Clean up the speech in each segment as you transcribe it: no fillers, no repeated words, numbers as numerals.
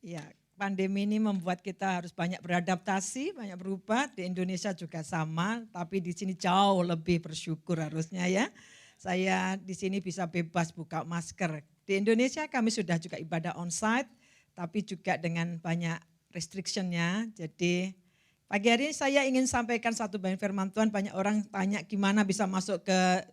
Ya, pandemi ini membuat kita harus banyak beradaptasi, banyak berubah. Di Indonesia juga sama, tapi di sini jauh lebih bersyukur harusnya ya. Saya di sini bisa bebas buka masker. Di Indonesia kami sudah juga ibadah onsite, tapi juga dengan banyak restrictionnya. Jadi pagi hari ini saya ingin sampaikan satu bagian firman Tuhan. Banyak orang tanya gimana bisa masuk ke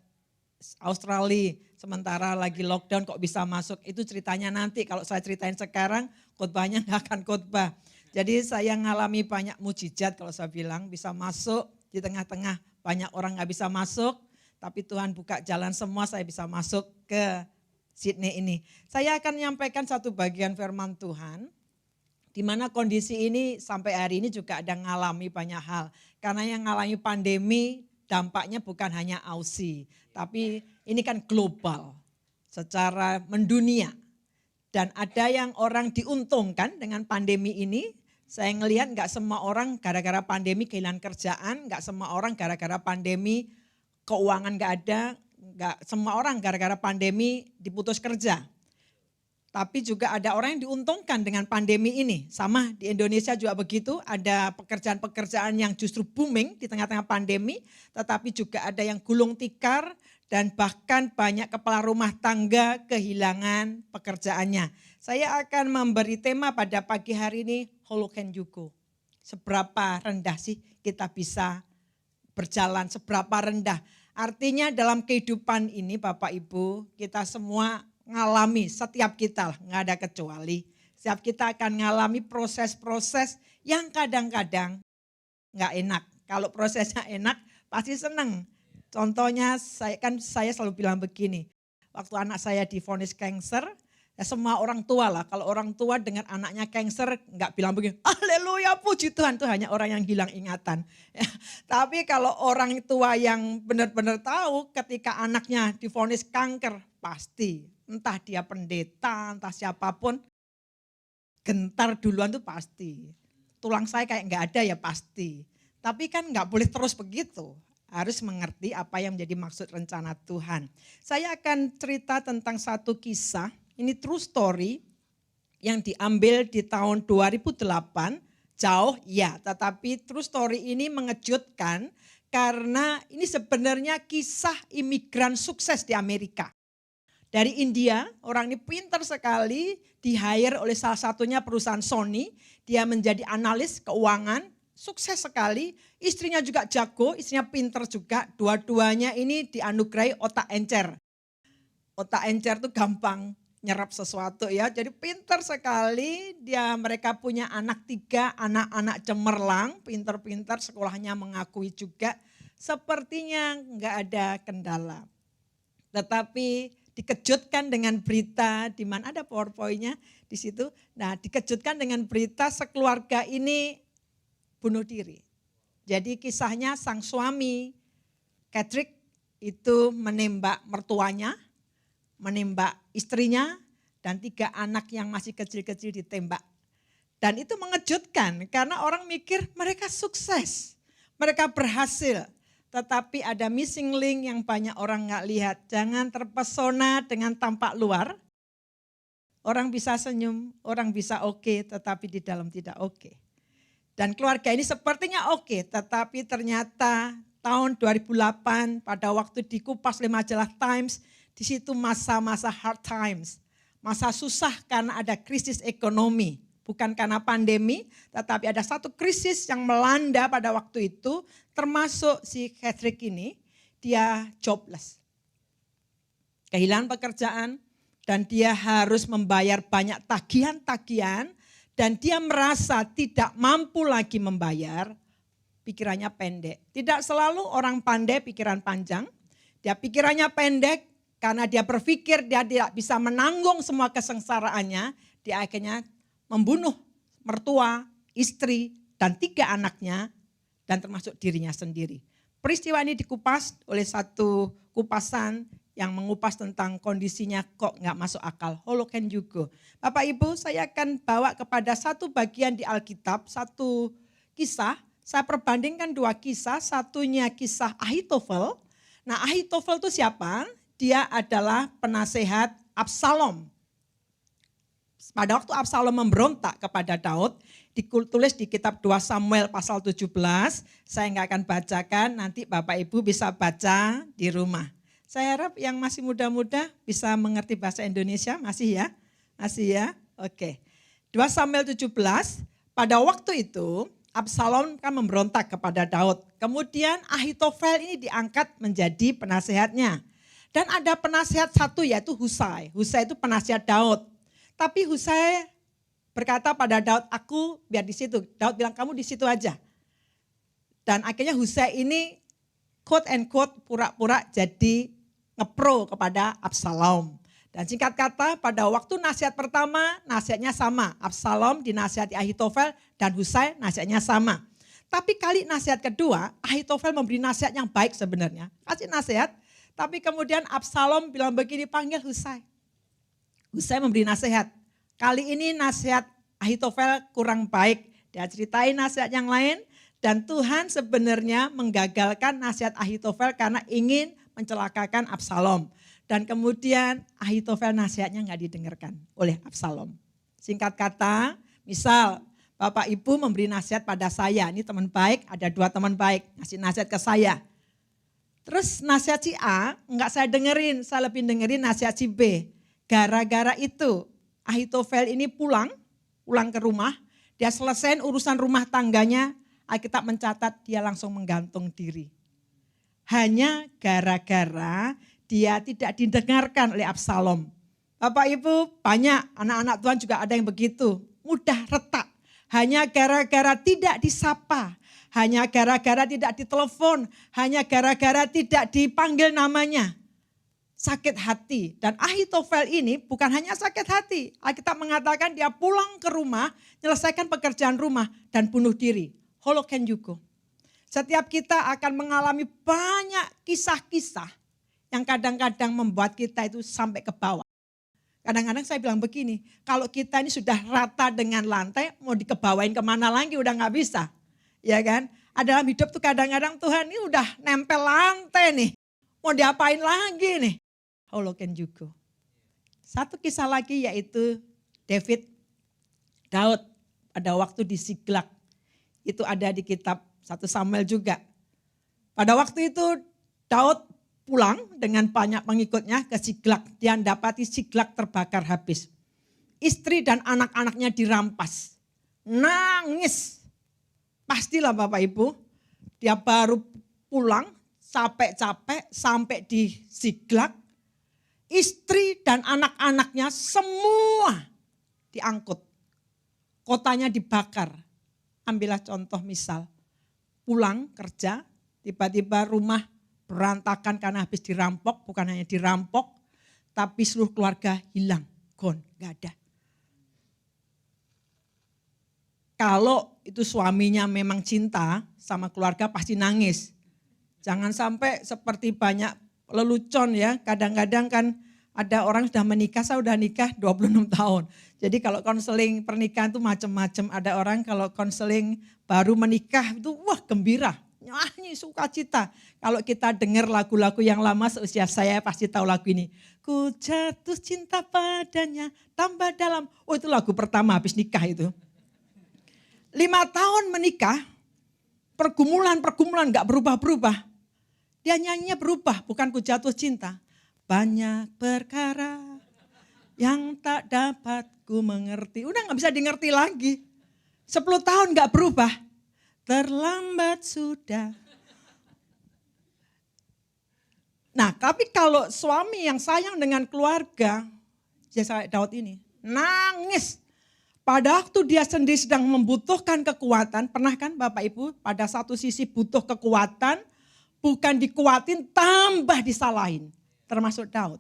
Australia, sementara lagi lockdown kok bisa masuk, itu ceritanya nanti. Kalau saya ceritain sekarang, khotbahnya nggak akan khotbah. Jadi saya ngalami banyak mujizat kalau saya bilang, bisa masuk di tengah-tengah banyak orang nggak bisa masuk, tapi Tuhan buka jalan semua saya bisa masuk ke Sydney ini. Saya akan menyampaikan satu bagian firman Tuhan, di mana kondisi ini sampai hari ini juga ada ngalami banyak hal. Karena yang ngalami pandemi dampaknya bukan hanya Aussie, tapi ini kan global, secara mendunia. Dan ada yang orang diuntungkan dengan pandemi ini. Saya ngelihat nggak semua orang gara-gara pandemi kehilangan kerjaan, nggak semua orang gara-gara pandemi keuangan nggak ada, nggak semua orang gara-gara pandemi diputus kerja. Tapi juga ada orang yang diuntungkan dengan pandemi ini. Sama di Indonesia juga begitu, ada pekerjaan-pekerjaan yang justru booming di tengah-tengah pandemi, tetapi juga ada yang gulung tikar dan bahkan banyak kepala rumah tangga kehilangan pekerjaannya. Saya akan memberi tema pada pagi hari ini, how low can you go? Seberapa rendah sih kita bisa berjalan, seberapa rendah. Artinya dalam kehidupan ini Bapak Ibu, kita semua ngalami, setiap kita nggak ada kecuali. Setiap kita akan ngalami proses-proses yang kadang-kadang nggak enak. Kalau prosesnya enak pasti seneng. Contohnya saya selalu bilang begini, waktu anak saya divonis kanker, ya semua orang tua lah, kalau orang tua dengan anaknya kanker nggak bilang begini, haleluya puji Tuhan, itu hanya orang yang hilang ingatan. Ya, tapi kalau orang tua yang benar-benar tahu ketika anaknya divonis kanker, pasti entah dia pendeta, entah siapapun, gentar duluan tuh pasti. Tulang saya kayak nggak ada ya pasti. Tapi kan nggak boleh terus begitu. Harus mengerti apa yang menjadi maksud rencana Tuhan. Saya akan cerita tentang satu kisah, ini true story yang diambil di tahun 2008, jauh ya, tetapi true story ini mengejutkan karena ini sebenarnya kisah imigran sukses di Amerika. Dari India, orang ini pintar sekali, di-hire oleh salah satunya perusahaan Sony, dia menjadi analis keuangan, sukses sekali, istrinya juga jago, istrinya pintar juga, dua-duanya ini dianugerahi otak encer. Otak encer itu gampang nyerap sesuatu ya, jadi pintar sekali, mereka punya anak 3, anak-anak cemerlang, pintar-pintar, sekolahnya mengakui juga, sepertinya enggak ada kendala. Tetapi dikejutkan dengan berita, di mana ada PowerPoint-nya di situ. Nah, dikejutkan dengan berita sekeluarga ini bunuh diri. Jadi kisahnya sang suami Patrick itu menembak mertuanya, menembak istrinya, dan 3 anak yang masih kecil-kecil ditembak. Dan itu mengejutkan karena orang mikir mereka sukses, mereka berhasil. Tetapi ada missing link yang banyak orang nggak lihat. Jangan terpesona dengan tampak luar. Orang bisa senyum, orang bisa oke, tetapi di dalam tidak oke. Dan keluarga ini sepertinya oke, tetapi ternyata tahun 2008 pada waktu dikupas oleh majalah Times, di situ masa-masa hard times. Masa susah karena ada krisis ekonomi. Bukan karena pandemi, tetapi ada satu krisis yang melanda pada waktu itu, termasuk si Patrick ini, dia jobless. Kehilangan pekerjaan dan dia harus membayar banyak tagihan-tagihan dan dia merasa tidak mampu lagi membayar, pikirannya pendek. Tidak selalu orang pandai pikiran panjang, dia pikirannya pendek karena dia berpikir dia tidak bisa menanggung semua kesengsaraannya, dia akhirnya membunuh mertua, istri, dan 3 anaknya, dan termasuk dirinya sendiri. Peristiwa ini dikupas oleh satu kupasan yang mengupas tentang kondisinya kok nggak masuk akal. How low can you go? Bapak Ibu, saya akan bawa kepada satu bagian di Alkitab, satu kisah. Saya perbandingkan 2 kisah, satunya kisah Ahitofel. Nah, Ahitofel itu siapa? Dia adalah penasehat Absalom. pada waktu Absalom memberontak kepada Daud, ditulis di kitab 2 Samuel pasal 17, saya nggak akan bacakan, nanti Bapak Ibu bisa baca di rumah. Saya harap yang masih muda-muda bisa mengerti bahasa Indonesia, masih ya? Masih ya? Oke. 2 Samuel 17, pada waktu itu Absalom kan memberontak kepada Daud. Kemudian Ahitofel ini diangkat menjadi penasehatnya. Dan ada penasehat satu yaitu Husai. Husai itu penasehat Daud. Tapi Husai berkata pada Daud, aku biar di situ. Daud bilang, kamu di situ aja. Dan akhirnya Husai ini quote and quote pura-pura jadi ngepro kepada Absalom. Dan singkat kata pada waktu nasihat pertama nasihatnya sama. Absalom dinasihati Ahitofel dan Husai nasihatnya sama. Tapi kali nasihat kedua Ahitofel memberi nasihat yang baik sebenarnya. Kasih nasihat. Tapi kemudian Absalom bilang begini, panggil Husai. Husai memberi nasihat. Kali ini nasihat Ahitofel kurang baik. Dia ceritain nasihat yang lain. Dan Tuhan sebenarnya menggagalkan nasihat Ahitofel karena ingin mencelakakan Absalom. Dan kemudian Ahitofel nasihatnya nggak didengarkan oleh Absalom. Singkat kata, misal Bapak Ibu memberi nasihat pada saya. Ini teman baik, ada 2 teman baik. Ngasih nasihat ke saya. Terus nasihat si A enggak saya dengerin, saya lebih dengerin nasihat si B. Gara-gara itu Ahitofel ini pulang ke rumah, dia selesaiin urusan rumah tangganya, Alkitab mencatat dia langsung menggantung diri. Hanya gara-gara dia tidak didengarkan oleh Absalom. Bapak Ibu banyak anak-anak Tuhan juga ada yang begitu, mudah retak. Hanya gara-gara tidak disapa. Hanya gara-gara tidak ditelepon, hanya gara-gara tidak dipanggil namanya. Sakit hati. Dan Ahitofel ini bukan hanya sakit hati. Alkitab mengatakan dia pulang ke rumah, menyelesaikan pekerjaan rumah dan bunuh diri. Holocaust juga. Setiap kita akan mengalami banyak kisah-kisah yang kadang-kadang membuat kita itu sampai ke bawah. Kadang-kadang saya bilang begini, kalau kita ini sudah rata dengan lantai, mau dikebawain kemana lagi udah gak bisa. Ya kan? Dalam hidup tuh kadang-kadang Tuhan ini udah nempel lantai nih. Mau diapain lagi nih? Holocaust juga. Satu kisah lagi yaitu Daud pada waktu di Siklak. Itu ada di kitab 1 Samuel juga. Pada waktu itu Daud pulang dengan banyak pengikutnya ke Siklak. Dia dapati Siklak terbakar habis. Istri dan anak-anaknya dirampas. Nangis. Pastilah Bapak Ibu, dia baru pulang capek-capek sampai di Siklak. Istri dan anak-anaknya semua diangkut. Kotanya dibakar. Ambillah contoh misal, pulang kerja, tiba-tiba rumah berantakan karena habis dirampok. Bukan hanya dirampok, tapi seluruh keluarga hilang, gone, gak ada. Kalau itu suaminya memang cinta sama keluarga pasti nangis. Jangan sampai seperti banyak lelucon ya. Kadang-kadang kan ada orang sudah menikah, saya udah nikah 26 tahun. Jadi kalau konseling pernikahan itu macam-macam. Ada orang kalau konseling baru menikah itu wah gembira. Nyanyi sukacita. Kalau kita dengar lagu-lagu yang lama seusia saya pasti tahu lagu ini. Ku jatuh cinta padanya tambah dalam. Oh itu lagu pertama habis nikah itu. 5 tahun menikah, pergumulan gak berubah-berubah. Dia nyanyinya berubah, bukan ku jatuh cinta. Banyak perkara yang tak dapat ku mengerti. Udah gak bisa dimengerti lagi. 10 tahun gak berubah. Terlambat sudah. Nah tapi kalau suami yang sayang dengan keluarga, kayak Daud ini, nangis. Pada waktu dia sendiri sedang membutuhkan kekuatan, pernah kan Bapak Ibu pada satu sisi butuh kekuatan, bukan dikuatin tambah disalahin, termasuk Daud.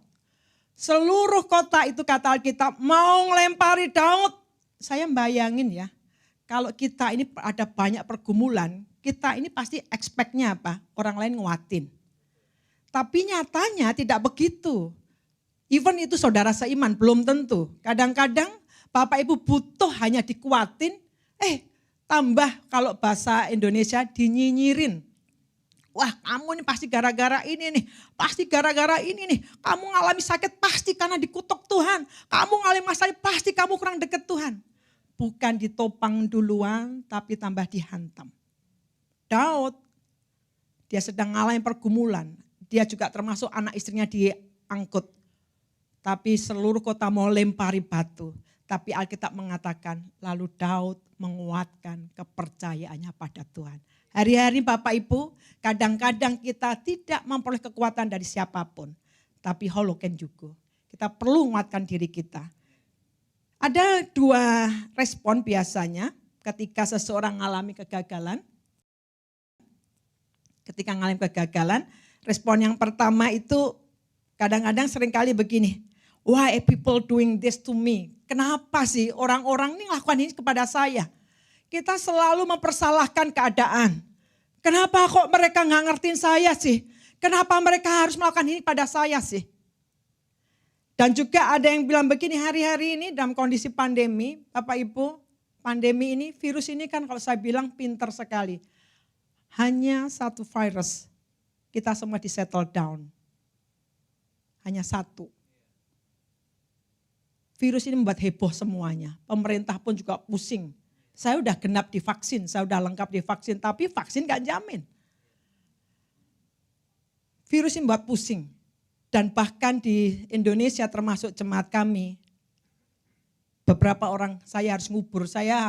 Seluruh kota itu kata Alkitab mau ngelempari Daud. Saya bayangin ya, kalau kita ini ada banyak pergumulan, kita ini pasti expect-nya apa? Orang lain nguatin. Tapi nyatanya tidak begitu. Even itu saudara seiman belum tentu. Kadang-kadang Bapak Ibu butuh hanya dikuatin, tambah kalau bahasa Indonesia dinyinyirin. Wah, kamu ini pasti gara-gara ini nih. Pasti gara-gara ini nih. Kamu ngalami sakit pasti karena dikutuk Tuhan. Kamu ngalami masalah pasti kamu kurang dekat Tuhan. Bukan ditopang duluan, tapi tambah dihantam. Daud, dia sedang ngalami pergumulan. Dia juga termasuk anak istrinya diangkut. Tapi seluruh kota mau lempari batu. Tapi Alkitab mengatakan, lalu Daud menguatkan kepercayaannya pada Tuhan. Hari-hari Bapak Ibu, kadang-kadang kita tidak memperoleh kekuatan dari siapapun. Tapi holoken juga. Kita perlu menguatkan diri kita. Ada 2 respon biasanya ketika seseorang mengalami kegagalan. Ketika mengalami kegagalan, respon yang pertama itu kadang-kadang seringkali begini. Why are people doing this to me? Kenapa sih orang-orang ini melakukan ini kepada saya? Kita selalu mempersalahkan keadaan. Kenapa kok mereka nggak ngertiin saya sih? Kenapa mereka harus melakukan ini pada saya sih? Dan juga ada yang bilang begini, hari-hari ini dalam kondisi pandemi, Bapak Ibu, pandemi ini, virus ini kan kalau saya bilang pinter sekali. Hanya satu virus, kita semua di settle down. Hanya satu. Virus ini membuat heboh semuanya, pemerintah pun juga pusing. Saya udah genap divaksin, saya udah lengkap divaksin, tapi vaksin gak jamin. Virus ini buat pusing. Dan bahkan di Indonesia termasuk jemaat kami, beberapa orang saya harus ngubur, saya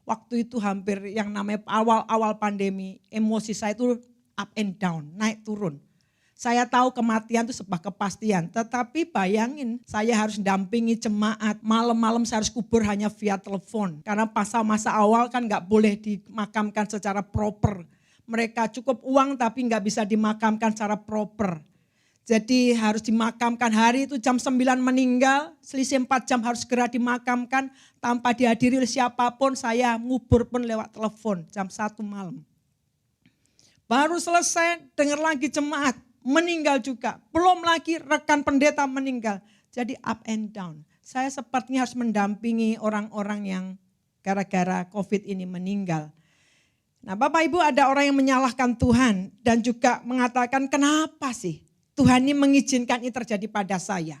waktu itu hampir yang namanya awal-awal pandemi, emosi saya itu up and down, naik turun. Saya tahu kematian itu sebuah kepastian, tetapi bayangin saya harus dampingi jemaat, malam-malam saya harus kubur hanya via telepon. Karena masa awal kan gak boleh dimakamkan secara proper. Mereka cukup uang tapi gak bisa dimakamkan secara proper. Jadi harus dimakamkan hari itu jam 9 meninggal, selisih 4 jam harus segera dimakamkan. Tanpa dihadiri oleh siapapun, saya ngubur pun lewat telepon jam 1 malam. Baru selesai dengar lagi jemaat. Meninggal juga, belum lagi rekan pendeta meninggal. Jadi up and down. Saya sepertinya harus mendampingi orang-orang yang gara-gara COVID ini meninggal. Nah Bapak Ibu, ada orang yang menyalahkan Tuhan dan juga mengatakan kenapa sih Tuhan ini mengizinkan ini terjadi pada saya.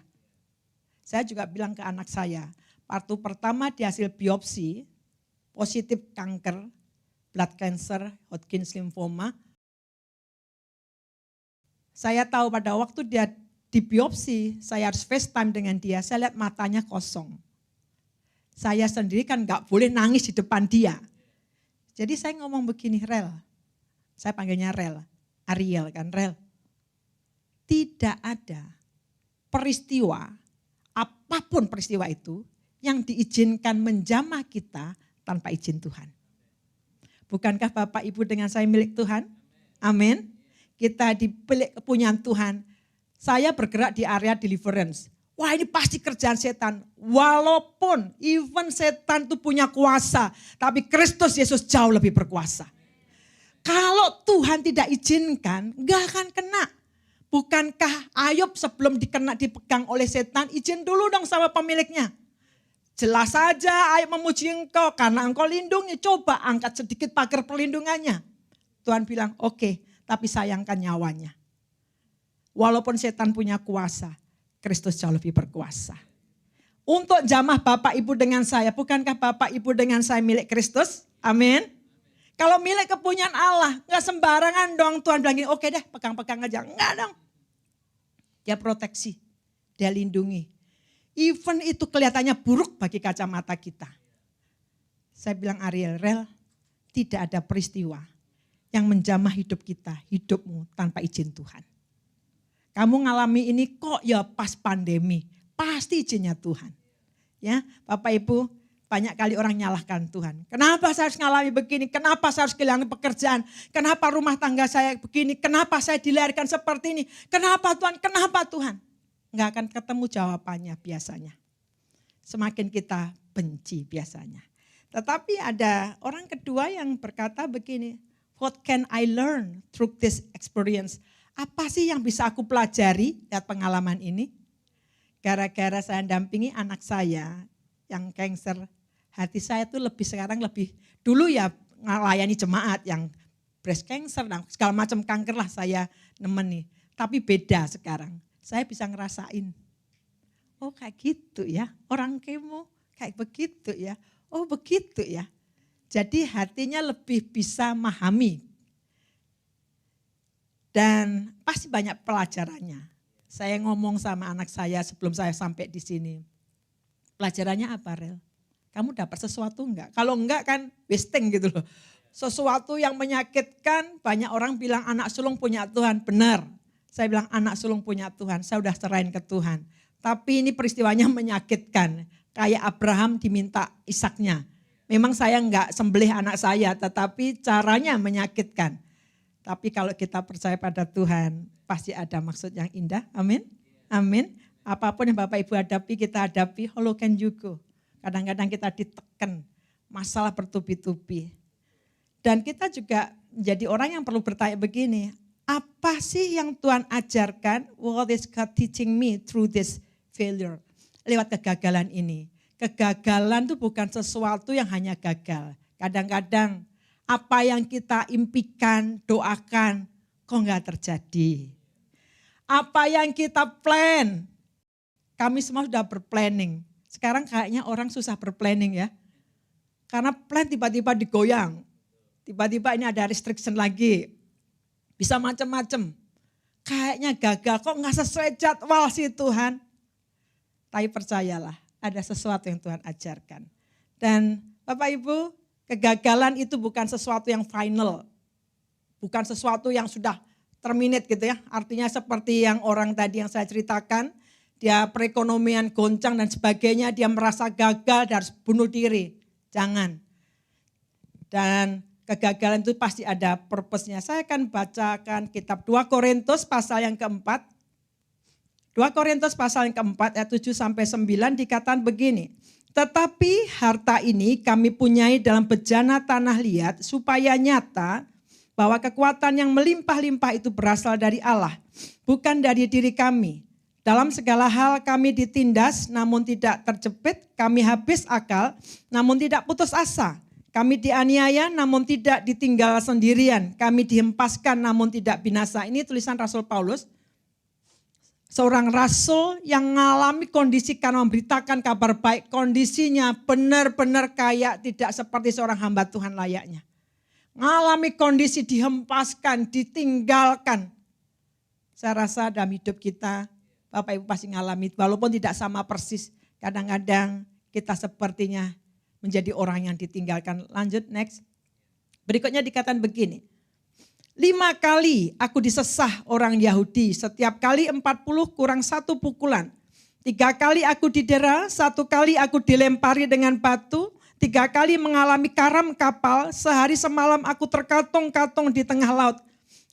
Saya juga bilang ke anak saya, waktu pertama di hasil biopsi, positif kanker, blood cancer, Hodgkin's lymphoma. Saya tahu pada waktu dia di biopsi, saya harus FaceTime dengan dia, saya lihat matanya kosong. Saya sendiri kan gak boleh nangis di depan dia. Jadi saya ngomong begini, Rel, saya panggilnya Rel, Ariel kan, Rel. Tidak ada peristiwa, apapun peristiwa itu, yang diizinkan menjamah kita tanpa izin Tuhan. Bukankah Bapak Ibu dengan saya milik Tuhan? Amin. Kita dipilih kepunyaan Tuhan. Saya bergerak di area deliverance. Wah ini pasti kerjaan setan. Walaupun even setan itu punya kuasa. Tapi Kristus Yesus jauh lebih berkuasa. Kalau Tuhan tidak izinkan, gak akan kena. Bukankah Ayub sebelum dipegang oleh setan, izin dulu dong sama pemiliknya. Jelas saja Ayub memuji engkau karena engkau lindungi. Coba angkat sedikit pagar perlindungannya. Tuhan bilang oke. Tapi sayangkan nyawanya. Walaupun setan punya kuasa, Kristus jauh lebih berkuasa. Untuk jamah Bapak Ibu dengan saya, bukankah Bapak Ibu dengan saya milik Kristus? Amin. Kalau milik kepunyaan Allah, gak sembarangan dong Tuhan bilang gini, oke deh pegang-pegang aja. Enggak dong. Dia proteksi, dia lindungi. Even itu kelihatannya buruk bagi kacamata kita. Saya bilang Ariel, Rel, tidak ada peristiwa yang menjamah hidup kita, hidupmu tanpa izin Tuhan. Kamu ngalami ini kok ya pas pandemi, pasti izinnya Tuhan. Ya, Bapak Ibu, banyak kali orang nyalahkan Tuhan. Kenapa saya harus ngalami begini? Kenapa saya harus kehilangan pekerjaan? Kenapa rumah tangga saya begini? Kenapa saya dilahirkan seperti ini? Kenapa Tuhan? Kenapa Tuhan? Enggak akan ketemu jawabannya biasanya. Semakin kita benci biasanya. Tetapi ada orang kedua yang berkata begini, what can I learn through this experience? Apa sih yang bisa aku pelajari dari pengalaman ini? Gara-gara saya dampingi anak saya yang cancer, hati saya tuh sekarang lebih, dulu ya melayani jemaat yang breast cancer, segala macam kanker lah saya nemeni. Tapi beda sekarang, saya bisa ngerasain. Oh kayak gitu ya, orang kemo kayak begitu ya. Oh begitu ya. Jadi hatinya lebih bisa memahami. Dan pasti banyak pelajarannya. Saya ngomong sama anak saya sebelum saya sampai di sini. Pelajarannya apa, Rel? Kamu dapat sesuatu enggak? Kalau enggak kan wasting gitu loh. Sesuatu yang menyakitkan, banyak orang bilang anak sulung punya Tuhan. Benar, saya bilang anak sulung punya Tuhan, saya udah serahin ke Tuhan. Tapi ini peristiwanya menyakitkan. Kayak Abraham diminta Ishaknya. Memang saya enggak sembelih anak saya, tetapi caranya menyakitkan. Tapi kalau kita percaya pada Tuhan, pasti ada maksud yang indah. Amin. Amin. Apapun yang Bapak Ibu hadapi, kita hadapi holoken juga. Kadang-kadang kita ditekan, masalah bertubi-tubi. Dan kita juga menjadi orang yang perlu bertanya begini, apa sih yang Tuhan ajarkan, what is God teaching me through this failure, lewat kegagalan ini. Kegagalan itu bukan sesuatu yang hanya gagal. Kadang-kadang apa yang kita impikan, doakan, kok enggak terjadi. Apa yang kita plan, kami semua sudah berplanning. Sekarang kayaknya orang susah berplanning ya. Karena plan tiba-tiba digoyang. Tiba-tiba ini ada restriction lagi. Bisa macam-macam. Kayaknya gagal, kok enggak sesuai jadwal sih Tuhan. Tapi percayalah, ada sesuatu yang Tuhan ajarkan. Dan Bapak Ibu, kegagalan itu bukan sesuatu yang final. Bukan sesuatu yang sudah terminate gitu ya. Artinya seperti yang orang tadi yang saya ceritakan. Dia perekonomian goncang dan sebagainya. Dia merasa gagal dan harus bunuh diri. Jangan. Dan kegagalan itu pasti ada purpose-nya. Saya akan bacakan kitab 2 Korintus pasal yang keempat. 2 Korintus pasal yang keempat ayat 7 sampai 9 dikatakan begini. Tetapi harta ini kami punyai dalam bejana tanah liat supaya nyata bahwa kekuatan yang melimpah-limpah itu berasal dari Allah, bukan dari diri kami. Dalam segala hal kami ditindas namun tidak terjepit, kami habis akal namun tidak putus asa. Kami dianiaya namun tidak ditinggal sendirian, kami dihempaskan namun tidak binasa. Ini tulisan Rasul Paulus. Seorang rasul yang mengalami kondisi karena memberitakan kabar baik, kondisinya benar-benar kayak tidak seperti seorang hamba Tuhan layaknya. Mengalami kondisi dihempaskan, ditinggalkan. Saya rasa dalam hidup kita, Bapak Ibu pasti mengalami, walaupun tidak sama persis. Kadang-kadang kita sepertinya menjadi orang yang ditinggalkan. Lanjut, next. Berikutnya dikatakan begini. 5 kali aku disesah orang Yahudi, setiap kali 40 kurang 1 pukulan. 3 kali aku didera, 1 kali aku dilempari dengan batu, 3 kali mengalami karam kapal, sehari semalam aku terkatung-katung di tengah laut.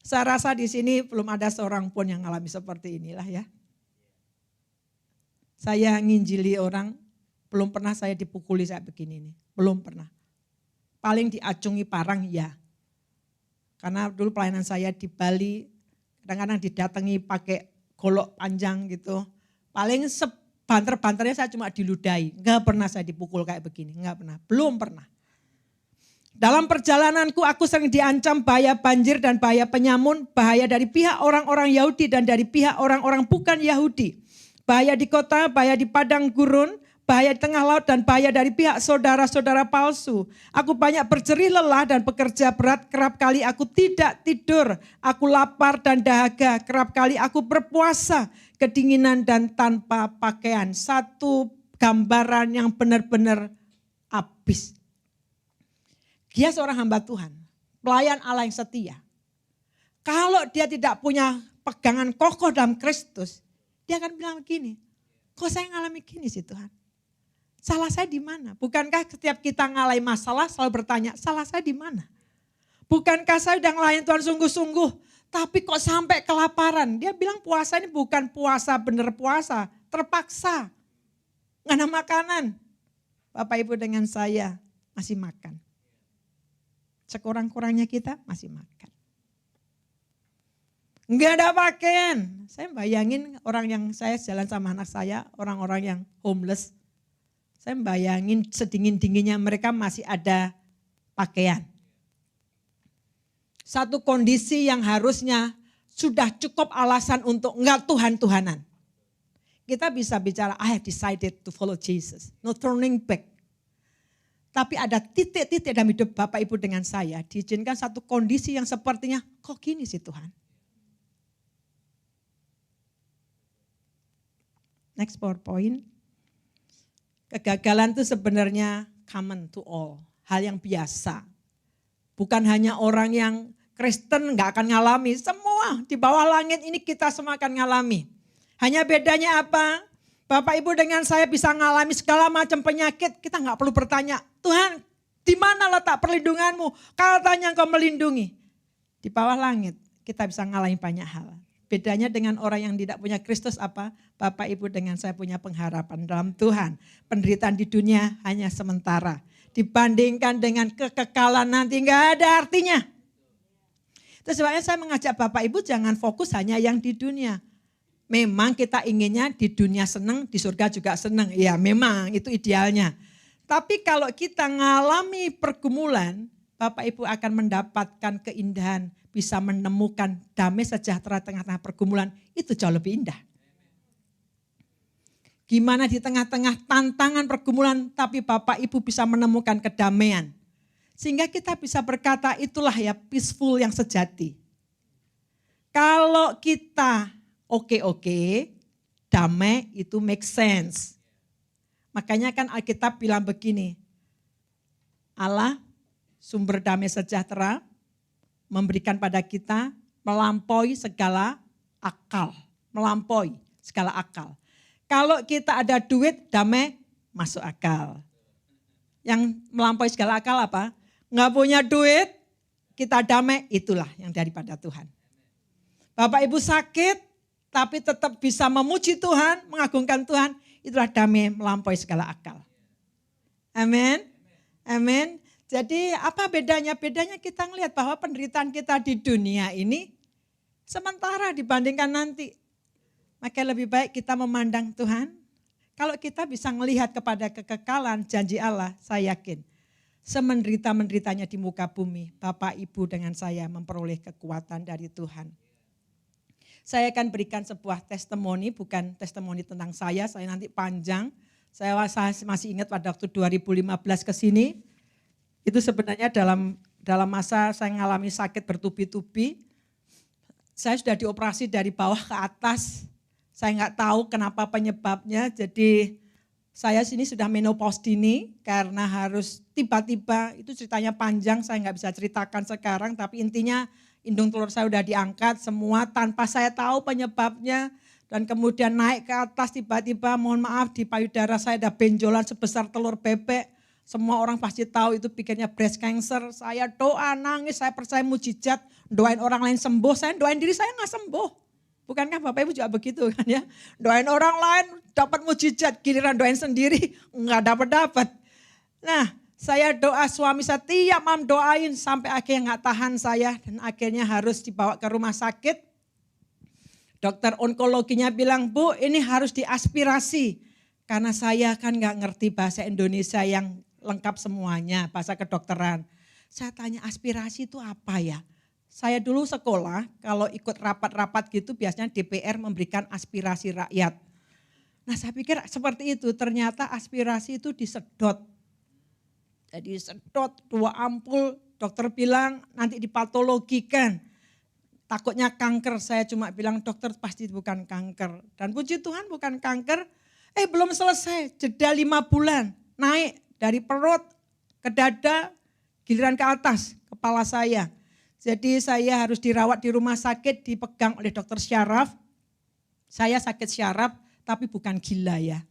Saya rasa di sini belum ada seorang pun yang mengalami seperti inilah ya. Saya nginjili orang, belum pernah saya dipukuli saya begini nih, belum pernah. Paling diacungi parang ya. Karena dulu pelayanan saya di Bali, kadang-kadang didatangi pakai golok panjang gitu. Paling sebanter-banternya saya cuma diludahi. Enggak pernah saya dipukul kayak begini, enggak pernah, belum pernah. Dalam perjalananku aku sering diancam bahaya banjir dan bahaya penyamun, bahaya dari pihak orang-orang Yahudi dan dari pihak orang-orang bukan Yahudi. Bahaya di kota, bahaya di padang gurun, bahaya di tengah laut dan bahaya dari pihak saudara-saudara palsu. Aku banyak berjerih lelah dan bekerja berat, kerap kali aku tidak tidur. Aku lapar dan dahaga, kerap kali aku berpuasa, kedinginan dan tanpa pakaian. Satu gambaran yang benar-benar habis. Dia seorang hamba Tuhan, pelayan Allah yang setia. Kalau dia tidak punya pegangan kokoh dalam Kristus, dia akan bilang begini, kok saya ngalami gini sih Tuhan? Salah saya di mana? Bukankah setiap kita ngalami masalah selalu bertanya, salah saya di mana? Bukankah saya udah ngelayan Tuhan sungguh-sungguh, tapi kok sampai kelaparan? Dia bilang puasa ini bukan puasa bener puasa, terpaksa. Nggak ada makanan. Bapak Ibu dengan saya masih makan. Sekurang-kurangnya kita masih makan. Nggak ada pakaian. Saya bayangin orang yang saya jalan sama anak saya, orang-orang yang homeless. Saya bayangin sedingin-dinginnya mereka masih ada pakaian. Satu kondisi yang harusnya sudah cukup alasan untuk enggak Tuhan-Tuhanan. Kita bisa bicara, I have decided to follow Jesus. No turning back. Tapi ada titik-titik dalam hidup Bapak Ibu dengan saya. Diizinkan satu kondisi yang sepertinya, kok gini sih Tuhan? Next PowerPoint. Kegagalan itu sebenarnya common to all. Hal yang biasa. Bukan hanya orang yang Kristen gak akan ngalami. Semua di bawah langit ini kita semua akan ngalami. Hanya bedanya apa? Bapak Ibu dengan saya bisa ngalami segala macam penyakit. Kita gak perlu bertanya, Tuhan di mana letak perlindunganmu? Katanya engkau melindungi. Di bawah langit kita bisa ngalami banyak hal. Bedanya dengan orang yang tidak punya Kristus apa? Bapak Ibu dengan saya punya pengharapan dalam Tuhan. Penderitaan di dunia hanya sementara. Dibandingkan dengan kekekalan nanti nggak ada artinya. Itu sebabnya saya mengajak Bapak Ibu jangan fokus hanya yang di dunia. Memang kita inginnya di dunia senang, di surga juga senang. Ya memang itu idealnya. Tapi kalau kita ngalami pergumulan, Bapak Ibu akan mendapatkan keindahan. Bisa menemukan damai sejahtera tengah-tengah pergumulan, itu jauh lebih indah. Gimana di tengah-tengah tantangan pergumulan, tapi Bapak Ibu bisa menemukan kedamaian. Sehingga kita bisa berkata itulah ya peaceful yang sejati. Kalau kita oke, damai itu make sense. Makanya kan Alkitab bilang begini, Allah sumber damai sejahtera, memberikan pada kita melampaui segala akal. Melampaui segala akal. Kalau kita ada duit, damai masuk akal. Yang melampaui segala akal apa? Nggak punya duit, kita damai, itulah yang daripada Tuhan. Bapak Ibu sakit, tapi tetap bisa memuji Tuhan, mengagungkan Tuhan, itulah damai melampaui segala akal. Amin. Amin. Jadi apa bedanya? Bedanya kita ngelihat bahwa penderitaan kita di dunia ini sementara dibandingkan nanti. Maka lebih baik kita memandang Tuhan. Kalau kita bisa melihat kepada kekekalan janji Allah, saya yakin semenderita-menderitanya di muka bumi, Bapak Ibu dengan saya memperoleh kekuatan dari Tuhan. Saya akan berikan sebuah testimoni, bukan testimoni tentang saya nanti panjang. Saya masih ingat pada waktu 2015 ke sini, itu sebenarnya dalam masa saya mengalami sakit bertubi-tubi. Saya sudah dioperasi dari bawah ke atas. Saya nggak tahu kenapa penyebabnya. Jadi saya sini sudah menopause dini karena harus tiba-tiba, itu ceritanya panjang, saya nggak bisa ceritakan sekarang. Tapi intinya indung telur saya sudah diangkat semua tanpa saya tahu penyebabnya. Dan kemudian naik ke atas tiba-tiba, mohon maaf di payudara saya ada benjolan sebesar telur bebek. Semua orang pasti tahu itu pikirnya breast cancer. Saya doa, nangis, saya percaya mujizat. Doain orang lain sembuh, saya doain diri saya nggak sembuh. Bukankah Bapak Ibu juga begitu kan ya? Doain orang lain dapat mujizat, giliran doain sendiri nggak dapat. Nah saya doa suami saya tiap malam doain sampai akhirnya nggak tahan saya. Dan akhirnya harus dibawa ke rumah sakit. Dokter onkologinya bilang, Bu ini harus diaspirasi. Karena saya kan nggak ngerti bahasa Indonesia yang lengkap semuanya, bahasa kedokteran. Saya tanya aspirasi itu apa ya? Saya dulu sekolah, kalau ikut rapat-rapat gitu biasanya DPR memberikan aspirasi rakyat. Nah saya pikir seperti itu, ternyata aspirasi itu disedot. Jadi sedot 2 ampul, dokter bilang nanti dipatologikan. Takutnya kanker, saya cuma bilang dokter pasti bukan kanker. Dan puji Tuhan bukan kanker, belum selesai, jeda 5 bulan, naik dari perut ke dada, giliran ke atas, kepala saya. Jadi saya harus dirawat di rumah sakit, dipegang oleh dokter syaraf. Saya sakit syaraf, tapi bukan gila ya.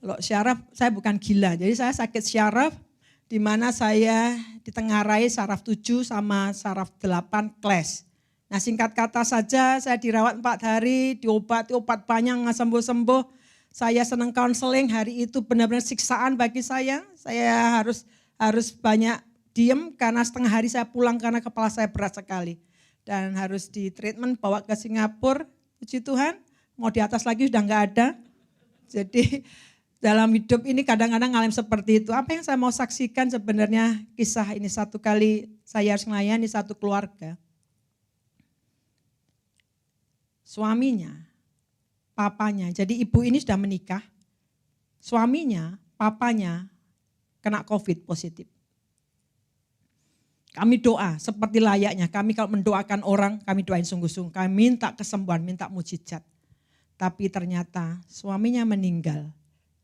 Kalau syaraf, saya bukan gila, jadi saya sakit syaraf, di mana saya ditengarai saraf 7 sama saraf 8 clash. Nah singkat kata saja, saya dirawat 4 hari, diobati obat banyak, nggak sembuh-sembuh. Saya senang konseling, hari itu benar-benar siksaan bagi saya. Saya harus banyak diem karena setengah hari saya pulang karena kepala saya berat sekali. Dan harus di treatment, bawa ke Singapura, puji Tuhan. Mau di atas lagi sudah nggak ada. Jadi dalam hidup ini kadang-kadang ngalamin seperti itu. Apa yang saya mau saksikan sebenarnya kisah ini, satu kali saya harus melayani satu keluarga. Suaminya, papanya, jadi ibu ini sudah menikah. Suaminya, papanya kena COVID positif. Kami doa seperti layaknya, kami kalau mendoakan orang, kami doain sungguh-sungguh. Kami minta kesembuhan, minta mujizat. Tapi ternyata suaminya meninggal.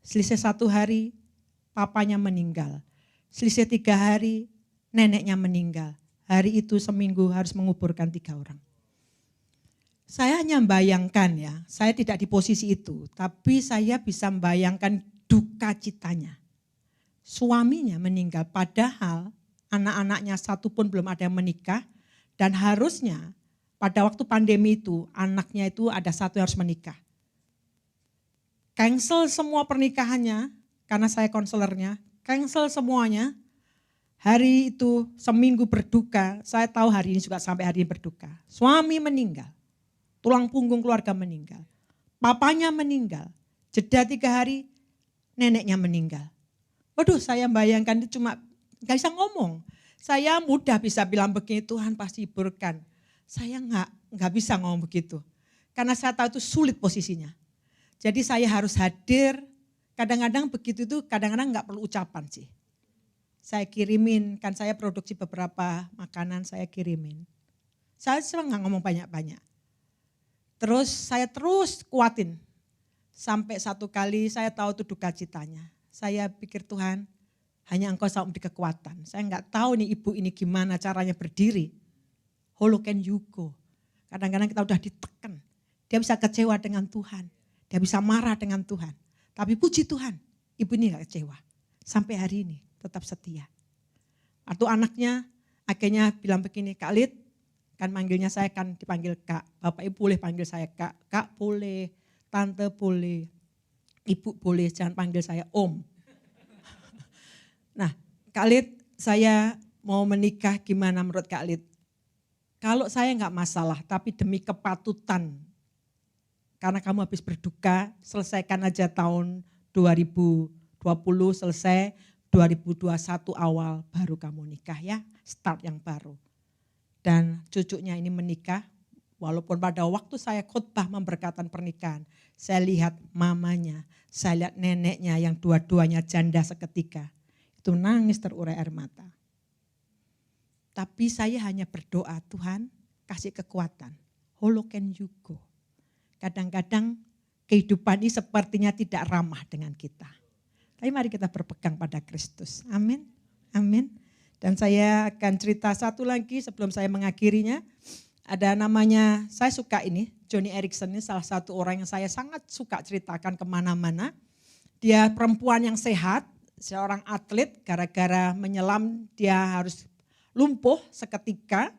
Selisih 1 hari, papanya meninggal. Selisih 3 hari, neneknya meninggal. Hari itu seminggu harus menguburkan 3 orang. Saya hanya membayangkan ya, saya tidak di posisi itu. Tapi saya bisa membayangkan duka citanya. Suaminya meninggal, padahal anak-anaknya satu pun belum ada yang menikah. Dan harusnya pada waktu pandemi itu, anaknya itu ada 1 yang harus menikah. Cancel semua pernikahannya, karena saya konselornya, cancel semuanya. Hari itu seminggu berduka, saya tahu hari ini juga sampai hari ini berduka. Suami meninggal, tulang punggung keluarga meninggal. Papanya meninggal, jeda 3 hari, neneknya meninggal. Waduh, saya bayangkan itu cuma gak bisa ngomong. Saya mudah bisa bilang begini, Tuhan pasti hiburkan. Saya nggak bisa ngomong begitu. Karena saya tahu itu sulit posisinya. Jadi saya harus hadir, kadang-kadang begitu itu kadang-kadang nggak perlu ucapan sih. Saya kirimin, kan saya produksi beberapa makanan saya kirimin. Saya cuma nggak ngomong banyak-banyak. Terus saya terus kuatin. Sampai 1 kali saya tahu itu duka citanya. Saya pikir Tuhan, hanya Engkau bisa memberi kekuatan. Saya nggak tahu nih ibu ini gimana caranya berdiri. How can you go? Kadang-kadang kita udah ditekan. Dia bisa kecewa dengan Tuhan. Dia bisa marah dengan Tuhan. Tapi puji Tuhan, ibu ini gak kecewa. Sampai hari ini tetap setia. Atau anaknya akhirnya bilang begini, Kak Lid, kan manggilnya saya kan dipanggil Kak. Bapak Ibu boleh panggil saya Kak. Kak boleh, Tante boleh, Ibu boleh, jangan panggil saya Om. Nah, Kak Lid, saya mau menikah gimana menurut Kak Lid? Kalau saya enggak masalah, tapi demi kepatutan, karena kamu habis berduka, selesaikan aja tahun 2020 selesai, 2021 awal baru kamu nikah ya, start yang baru. Dan cucunya ini menikah, walaupun pada waktu saya khotbah memberkatan pernikahan, saya lihat mamanya, saya lihat neneknya yang dua-duanya janda seketika. Itu nangis terurai air mata. Tapi saya hanya berdoa, Tuhan kasih kekuatan. How can you go? Kadang-kadang kehidupan ini sepertinya tidak ramah dengan kita. Tapi mari kita berpegang pada Kristus. Amin. Amin. Dan saya akan cerita satu lagi sebelum saya mengakhirinya. Ada namanya, saya suka ini, Joni Eareckson ini salah satu orang yang saya sangat suka ceritakan kemana-mana. Dia perempuan yang sehat, seorang atlet, gara-gara menyelam dia harus lumpuh seketika.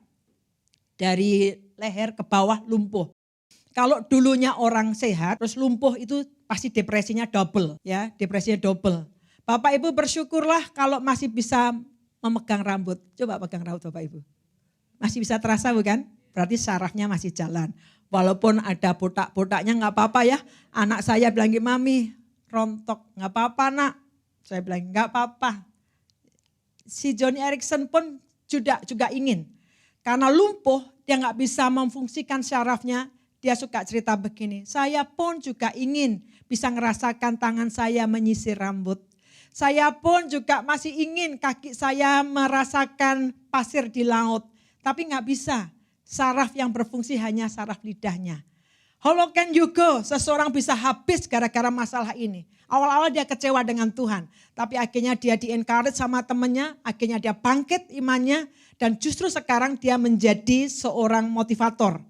Dari leher ke bawah lumpuh. Kalau dulunya orang sehat, terus lumpuh itu pasti depresinya double ya, depresinya double. Bapak Ibu bersyukurlah kalau masih bisa memegang rambut. Coba pegang rambut Bapak Ibu. Masih bisa terasa bukan? Berarti sarafnya masih jalan. Walaupun ada botak-botaknya nggak apa-apa ya. Anak saya bilang, Mami rontok, nggak apa-apa nak. Saya bilang nggak apa-apa. Si Joni Eareckson pun juga ingin. Karena lumpuh, dia nggak bisa memfungsikan syarafnya. Dia suka cerita begini, saya pun juga ingin bisa ngerasakan tangan saya menyisir rambut. Saya pun juga masih ingin kaki saya merasakan pasir di laut. Tapi nggak bisa, saraf yang berfungsi hanya saraf lidahnya. How can you go? Seseorang bisa habis gara-gara masalah ini. Awal-awal dia kecewa dengan Tuhan. Tapi akhirnya dia di-encourage sama temannya, akhirnya dia bangkit imannya. Dan justru sekarang dia menjadi seorang motivator.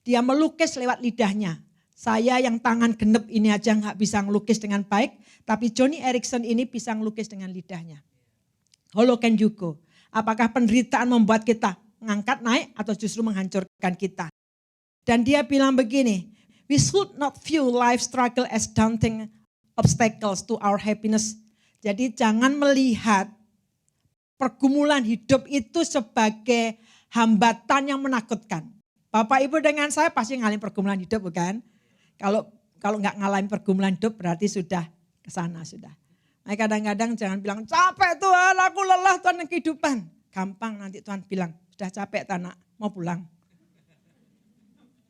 Dia melukis lewat lidahnya. Saya yang tangan genep ini aja nggak bisa ngelukis dengan baik. Tapi Joni Eareckson ini bisa ngelukis dengan lidahnya. How can you go? Apakah penderitaan membuat kita ngangkat naik atau justru menghancurkan kita? Dan dia bilang begini, we should not view life struggle as daunting obstacles to our happiness. Jadi jangan melihat pergumulan hidup itu sebagai hambatan yang menakutkan. Bapak Ibu dengan saya pasti ngalamin pergumulan hidup bukan? Kalau nggak ngalamin pergumulan hidup berarti sudah ke sana sudah. Nah, kadang-kadang jangan bilang capek Tuhan, aku lelah Tuhan dengan kehidupan. Gampang nanti Tuhan bilang, sudah capek Tanak, mau pulang.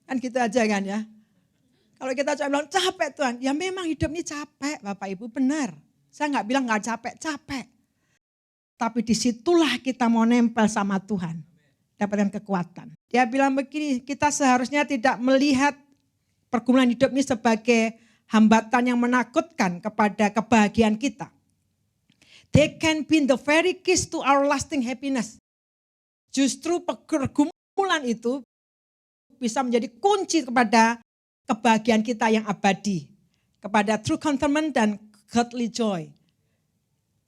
Kan gitu aja kan ya. Kalau kita cuma bilang capek Tuhan, ya memang hidup ini capek Bapak Ibu, benar. Saya nggak bilang nggak capek, capek. Tapi disitulah kita mau nempel sama Tuhan. Dapatkan kekuatan. Dia bilang begini, kita seharusnya tidak melihat pergumulan hidup ini sebagai hambatan yang menakutkan kepada kebahagiaan kita. They can be the very keys to our lasting happiness. Justru pergumulan itu bisa menjadi kunci kepada kebahagiaan kita yang abadi. Kepada true contentment dan godly joy.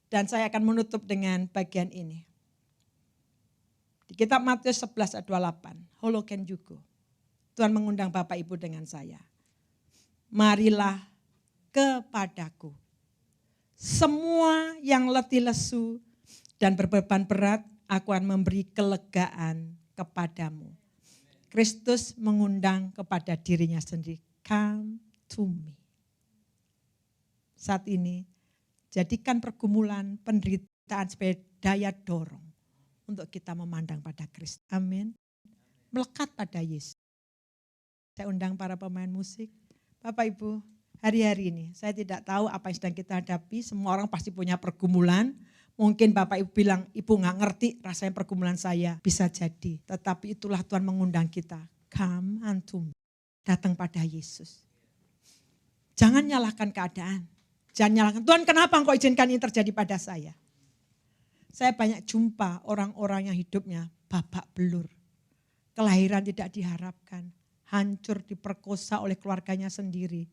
Dan saya akan menutup dengan bagian ini. Di kitab Matius 11 ayat 28. How low can you go? Tuhan mengundang Bapak Ibu dengan saya. Marilah kepadaku. Semua yang letih lesu dan berbeban berat, aku akan memberi kelegaan kepadamu. Kristus mengundang kepada dirinya sendiri. Come to me. Saat ini, jadikan pergumulan, penderitaan sebagai daya dorong untuk kita memandang pada Kristus. Amin. Melekat pada Yesus. Saya undang para pemain musik. Bapak Ibu, hari-hari ini saya tidak tahu apa yang sedang kita hadapi. Semua orang pasti punya pergumulan. Mungkin Bapak Ibu bilang, Ibu gak ngerti rasanya pergumulan saya. Bisa jadi. Tetapi itulah Tuhan mengundang kita. Come unto me. Datang pada Yesus. Jangan nyalahkan keadaan. Jangan nyalahkan, Tuhan kenapa engkau izinkan ini terjadi pada saya? Saya banyak jumpa orang-orang yang hidupnya babak belur. Kelahiran tidak diharapkan. Hancur diperkosa oleh keluarganya sendiri.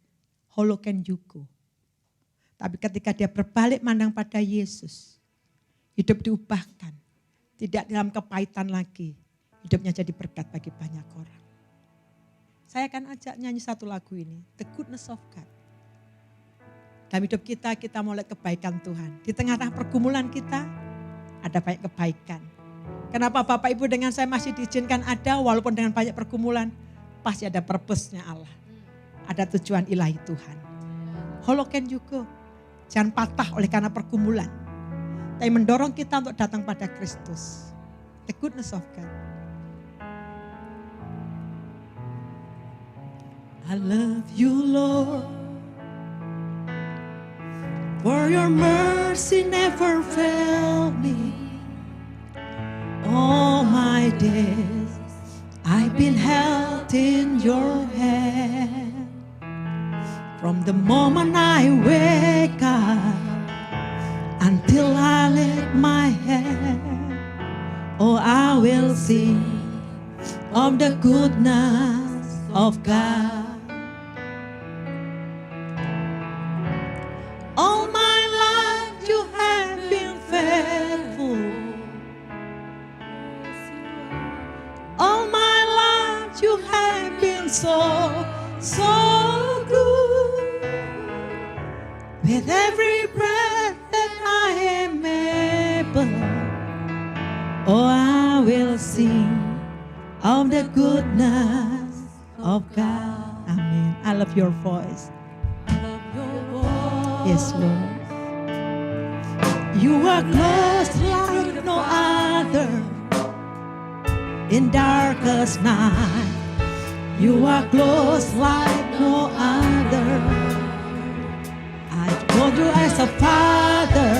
How low can you go? Tapi ketika dia berbalik mandang pada Yesus. Hidup diubahkan. Tidak dalam kepahitan lagi. Hidupnya jadi berkat bagi banyak orang. Saya akan ajak nyanyi satu lagu ini. The Goodness of God. Dalam hidup kita mau lihat kebaikan Tuhan. Di tengah-tengah pergumulan kita, ada banyak kebaikan. Kenapa Bapak Ibu dengan saya masih diizinkan ada walaupun dengan banyak pergumulan. Pasti ada purpose-nya Allah. Ada tujuan ilahi Tuhan. How low can you go? Jangan patah oleh karena pergumulan. Tapi mendorong kita untuk datang pada Kristus. The goodness of God. I love you Lord. For your mercy never failed me. All my days I've been held in your hand. From the moment I wake up until I lift my head, oh I will sing of the goodness of God. All my life you have been faithful. All my life you have been so good. With every breath that I am able, oh I will sing of the goodness of God. Amen. I love your voice. Yes, Lord. You are close like no other. In darkest night, you are close like no other. I've known you as a father.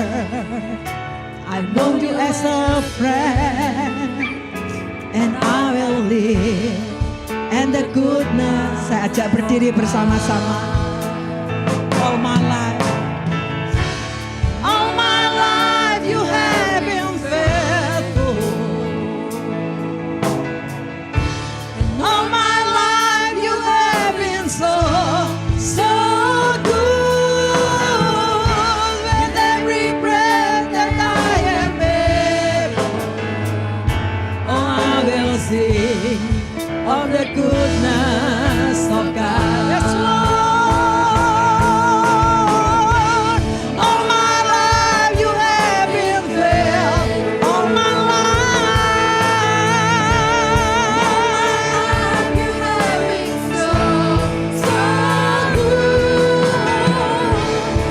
I've known you as a friend. And I will live. And the goodness. Saya ajak berdiri bersama-sama. All my life. You have been faithful. And all my life you have been so good. With every breath that I am able, oh I will sing of the goodness of God. Yes, Lord.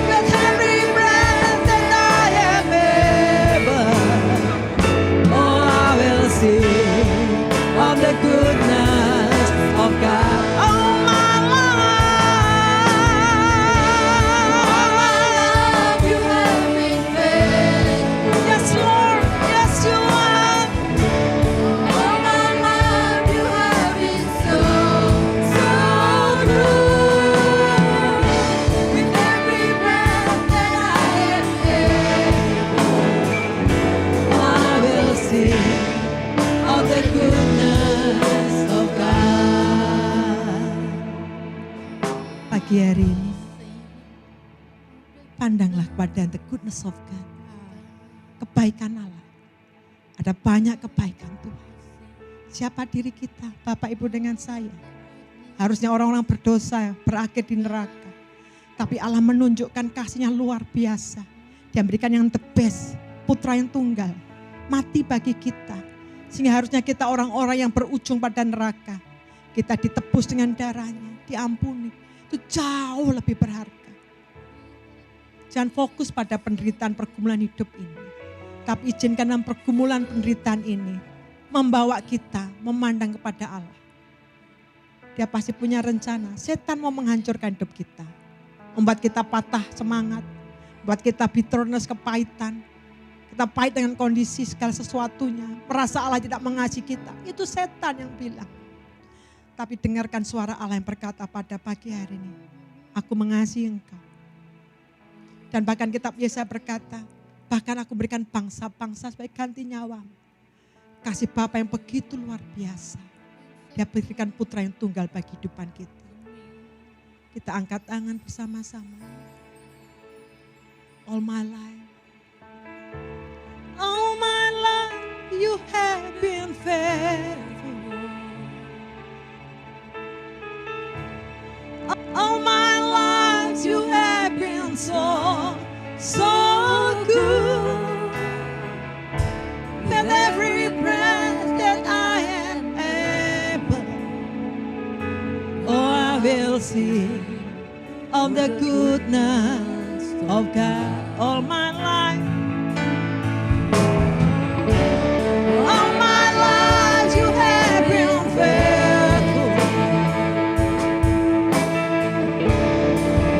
With pagi hari ini, pandanglah kepada the goodness of God. Kebaikan Allah. Ada banyak kebaikan Tuhan. Siapa diri kita, Bapak Ibu dengan saya. Harusnya orang-orang berdosa berakhir di neraka. Tapi Allah menunjukkan kasih-Nya luar biasa. Dia memberikan yang the best, putra yang tunggal. Mati bagi kita. Sehingga harusnya kita orang-orang yang berujung pada neraka. Kita ditebus dengan darah-Nya, diampuni. Itu jauh lebih berharga. Jangan fokus pada penderitaan pergumulan hidup ini. Tapi izinkan dalam pergumulan penderitaan ini membawa kita memandang kepada Allah. Dia pasti punya rencana. Setan mau menghancurkan hidup kita. Membuat kita patah semangat. Membuat kita bitterness, kepahitan. Kita pahit dengan kondisi segala sesuatunya. Merasa Allah tidak mengasihi kita. Itu setan yang bilang. Tapi dengarkan suara Allah yang berkata pada pagi hari ini. Aku mengasihi engkau. Dan bahkan kitab Yesaya berkata, bahkan aku berikan bangsa-bangsa sebagai ganti nyawamu. Kasih Bapa yang begitu luar biasa. Dia berikan putra yang tunggal bagi kehidupan kita. Kita angkat tangan bersama-sama. All my life. All my life you have been faithful. All my life you have been so good. With every breath that I am able, oh I will sing of the goodness of God. All my life. All my life you have been faithful.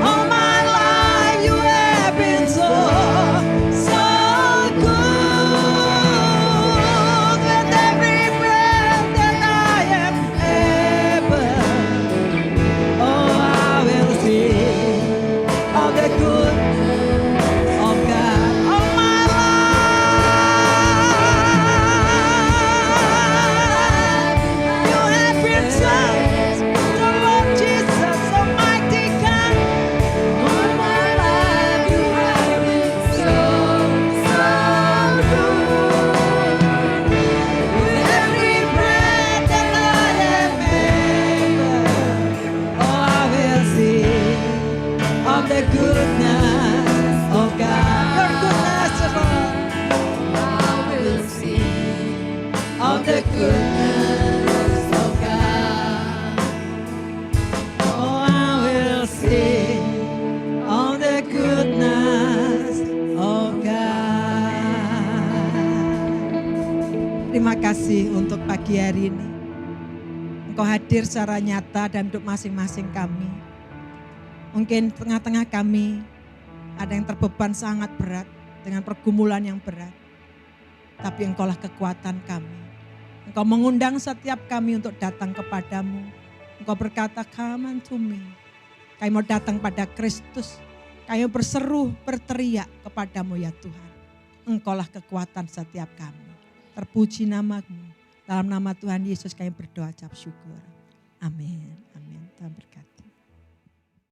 All my life you have been so good. With every breath that I am able, oh I will sing of the goodness of God. All my life you have been so the Lord Jesus, Almighty God. All my life you have been so good. With every breath that I am able, oh I will sing of the goodness of God. Your goodness, Lord. I will sing of the goodness of God. Oh, I will sing of the goodness of God. Terima kasih untuk pagi hari ini. Engkau hadir secara nyata dalam hidup masing-masing kami. Mungkin tengah-tengah kami ada yang terbeban sangat berat dengan pergumulan yang berat. Tapi Engkaulah kekuatan kami. Engkau mengundang setiap kami untuk datang kepadamu. Engkau berkata, come unto me. Kami mau datang pada Kristus. Kami berseru, berteriak kepadamu ya Tuhan. Engkaulah kekuatan setiap kami. Terpuji namamu. Dalam nama Tuhan Yesus kami berdoa, ucap syukur. Amin.